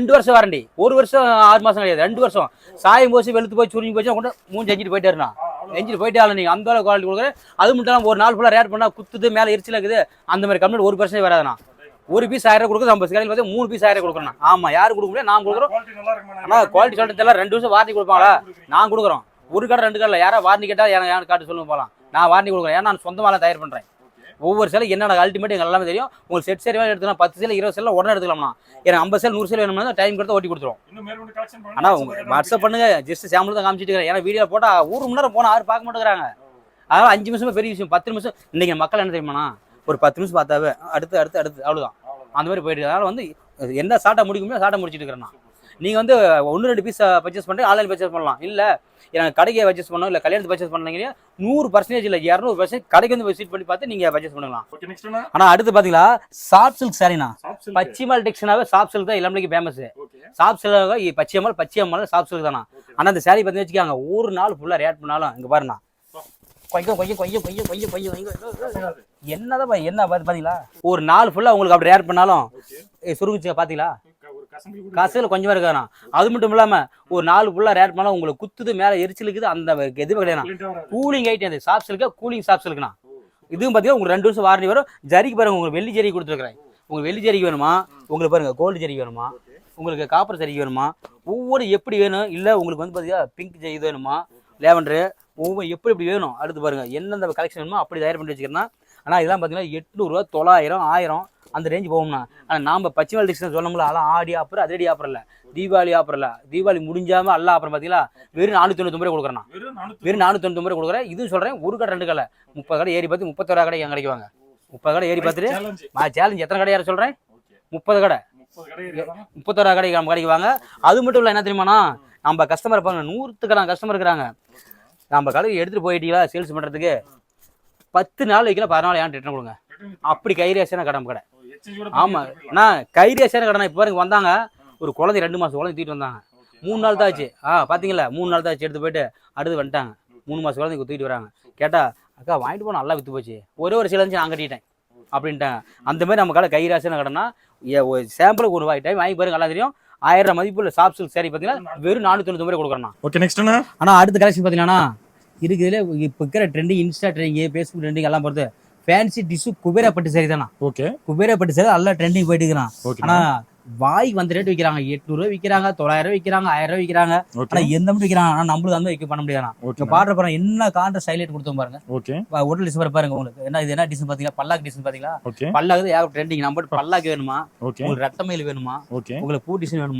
2 வருஷம் வாரண்டி. 1 வருஷம் 6 மாசம் கிடையாது, 2 வருஷம். சாயம் போச்சு, வெளுத்து போய் சுருங்கி போச்சு கொண்டு மூஞ்சி எஞ்சிட்டு போயிட்டாருண்ணா. எஞ்சிட்டு போயிட்டாலும் நீங்க அந்த குவாலிட்டி கொடுக்குறேன். அது மட்டும் இல்லாமல் ஒரு நாள் ஃபுல்லாக ரேட் பண்ணா குத்துது, மேலே எரிச்சல் இருக்குது, அந்த மாதிரி கம்ப்ளைண்ட் 1% வராதுண்ணா. ஒரு பீஸ் 1000 கொடுக்குறது, 50 கடையில் பார்த்து 3 பீஸ் 1000 கொடுக்குறேன். ஆமா, யாரும் கொடுக்க முடியாது, நான் கொடுக்குறோம். ஆனால் குவாலிட்டி சொல்லிட்டு தெரியல. 2 வருஷம் வாரண்டி கொடுப்பாங்களா? நான் கொடுக்குறோம். ஒரு கடை 2 கடையில் யாராவது வாரண்டி கேட்டால் யாரும் காட்டு சொல்லுங்க போகலாம். நான் வாரண்டி கொடுக்குறேன். ஏன்னா நான் சொந்தமாக தயார் பண்ணுறேன். ஒவ்வொரு சேலை என்னோட அல்டிமேட் எங்களுக்கு எல்லாமே தெரியும். உங்களுக்கு செட் சேலை எடுத்துக்கலாம், 10 சேலை 20 சேலை உடனே எடுத்துக்கலாம்ண்ணா. எனக்கு 50 சேலை 100 சேலை வேணும்னா டைம் கொடுத்து ஓட்டி கொடுத்துரும். ஆனால் உங்க வாட்ஸ்அப் பண்ணுங்க, ஜஸ்ட் சாம்பிள் தான் காமிச்சிட்டு இருக்கிறேன். ஏன்னா வீடியோ போட்டால் 1 மணி நேரம் போனால் யாரும் பார்க்க மாட்டேங்கிறாங்க. அதனால 5 நிமிஷம் பெரிய விஷயம், 10 நிமிஷம். இன்னைக்கு மக்கள் என்ன தெரியுமாண்ணா, ஒரு 10 நிமிஷம் பார்த்தாவே அடுத்து அடுத்து அடுத்து அவ்வளோதான், அந்த மாதிரி போயிட்டு. அதனால வந்து என்ன சாட்டை முடிக்குமோ சாட்டை முடிச்சுட்டு இருக்கிறேன். நீங்கள் வந்து 1-2 பீஸ் பர்ச்சேஸ் பண்ணிட்டு ஆன்லைன் பர்ச்சேஸ் பண்ணலாம். இல்லை எனக்கு கடைக்கு பர்ச்சேஸ் பண்ணணும், இல்லை கல்யாணத்து பர்ச்சேஸ் பண்ணீங்க 100% இல்லை 200% கடைக்கு வந்து விசிட் பண்ணி பார்த்து நீங்கள் பர்ச்சேஸ் பண்ணலாம். ஆனால் அடுத்து பார்த்தீங்களா, சாஃப்ட் சில்க் சாரிண்ணா. பச்சிமல் டெக்ஸ்னாவே சாஃப்ட் சில்க் தான் இளம்பலைக்கு famous. Soft silk Pachaiyammal soft silk தானா. ஆனால் அந்த சாரி பார்த்து வச்சுக்காங்க, ஒரு நாள் ஃபுல்லாக ரேட் பண்ணாலும் இங்கே பாருண்ணா, என்னதான் என்ன பாத்தீங்களா, ஒரு நாள் ஃபுல்லா உங்களுக்கு அப்படி ரேட் பண்ணாலும் சுருங்குச்சு பாத்தீங்களா, காசுல கொஞ்சமா இருக்காண்ணா. அது மட்டும் இல்லாம ஒரு நாள் ஃபுல்லா ரேட் பண்ணாலும் உங்களுக்கு குத்துது, மேல எரிச்சலுக்குது, அந்த எதுவும் கிடையாது. கூலிங் ஐட்டம் அது, சாஃப்ட் சில்க் கூலிங் சாஃப்ட் சில்க்னா. இதுவும் பாத்தீங்கன்னா உங்களுக்கு 2 வருஷம் வாரண்டி வரும். ஜரிக்கு பாருங்க, உங்களுக்கு வெள்ளி ஜரி கொடுத்துருக்கேன். உங்களுக்கு வெள்ளி ஜரிக்கு வேணுமா, உங்களுக்கு பாருங்க கோல்டு ஜரிக்கு வேணுமா, உங்களுக்கு காப்பர் ஜரிக்கு வேணுமா, ஒவ்வொரு எப்படி வேணும். இல்ல உங்களுக்கு வந்து பாத்தீங்கன்னா பிங்க் ஜரி வேணுமா, லேவண்டரு, ஒவ்வொரு எப்படி எப்படி வேணும். அடுத்து பாருங்க எந்தெந்த கலெக்ஷன் வேணுமோ அப்படி தயார் பண்ணி வச்சுக்கிறேன்னா. ஆனால் இதெல்லாம் பார்த்தீங்கன்னா 800 900 1000 அந்த ரேஞ்ச் போகும்ண்ணா. ஆனால் நாம் பச்சிமல் டிஸ்கவுண்ட் சொல்லணும்ல, அதெல்லாம் ஆடி ஆஃபர் அதிரடி ஆஃபர் இல்லை, தீபாவளி ஆஃபர் இல்லை. தீபாவளி முடிஞ்சாமல் அல்ல ஆஃபர் பார்த்தீங்களா, வெறும் 499 கொடுக்குறேன். வெறும் 499 கொடுக்குறேன். இதுவும் சொல்கிறேன், ஒரு கடை 2 கடை 30 கடை ஏறி பார்த்து 31 கடை என் கிடைக்குவாங்க. 30 கடை ஏறி பார்த்துட்டு நான் சேலஞ்ச் எத்தனை கடை யார சொல்கிறேன், 30 கடை 31 கடை நம்ம கடைக்கு வாங்க. அது மட்டும் இல்லை, என்ன தெரியுமாண்ணா, நம்ம கஸ்டமர் இருப்பாங்க, 100 கஸ்டமர் இருக்கிறாங்க. நம்ம கடைக்கு எடுத்துகிட்டு போயிட்டீங்களா சேல்ஸ் பண்ணுறதுக்கு 10 நாள் வைக்கலாம், 10 நாள் ஏன் ரிட்டர்ன் கொடுங்க. அப்படி கைரேசியான கடை கடை. ஆமாம் நான் கைரேசியான கடை. இப்போ பாருங்க வந்தாங்க, ஒரு குழந்தை 2 மாதம் குழந்தை தூக்கிட்டு வந்தாங்க. 3 நாள் தான் ஆச்சு. பார்த்தீங்களா, 3 நாள் தான் ஆச்சு. எடுத்து போயிட்டு அடுத்து வந்துட்டாங்க. 3 மாதம் குழந்தைக்கு தூக்கிட்டு வராங்க. கேட்டால் அக்கா வாங்கிட்டு போனால் நல்லா விற்று போச்சு, ஒரு சில நான் கட்டிட்டேன் அப்படின்ட்டாங்க. அந்த மாதிரி நம்ம கடை கைராசியான கடைனா, சாம்பிளுக்கு ஒரு டைம் வாங்கி பாருங்க, நல்லா தெரியும். 1000 மதிப்புள்ள சாஃப்ட் சில்க் சாரி பார்த்தீங்கன்னா வெறும் 499 கொடுக்குறேன். ஓகே நெக்ஸ்ட் என்ன? ஆனால் அடுத்த கலெக்ஷன் பார்த்தீங்கன்னா இருக்குதுல, இப்போ இருக்கிற trending, Insta trending, Facebook trending எல்லாம் பொறுத்து ஃபேன்சி டிஷ்ஷு குபேரா பட்டு சாரி தானா. ஓகே, குபேரா பட்டு சாரி நல்லா ட்ரெண்டிங் போயிட்டு இருக்கிறான். ஆனால் வாய்க்கு வந்த ரேட் விற்கிறாங்க, 800 விற்கிறாங்க, 900 விற்கிறாங்க, 1000 விற்கிறாங்க. ஆனால் எந்த மட்டும் விற்கிறாங்க, ஆனால் நம்மளுக்கு வந்து வைக்க பண்ண முடியாது. இங்கே பாடுற பாருங்க, என்ன கான்ட்ராஸ்ட் ஹைலைட் கொடுத்தோம் பாருங்க. ஓகே, ஹோட்டல் டிஷ் பாருங்க. உங்களுக்கு என்ன இது, என்ன டிஷ் பார்த்தீங்களா, பல்லாக்கு டிஷ் பார்த்தீங்களா. பல்லாக்கு ட்ரெண்டிங். நம்ம பல்லாக்கு வேணுமா, உங்களுக்கு ரத்தமயில் வேணுமா, உங்களுக்கு பூ டிஷ் வேணுமா.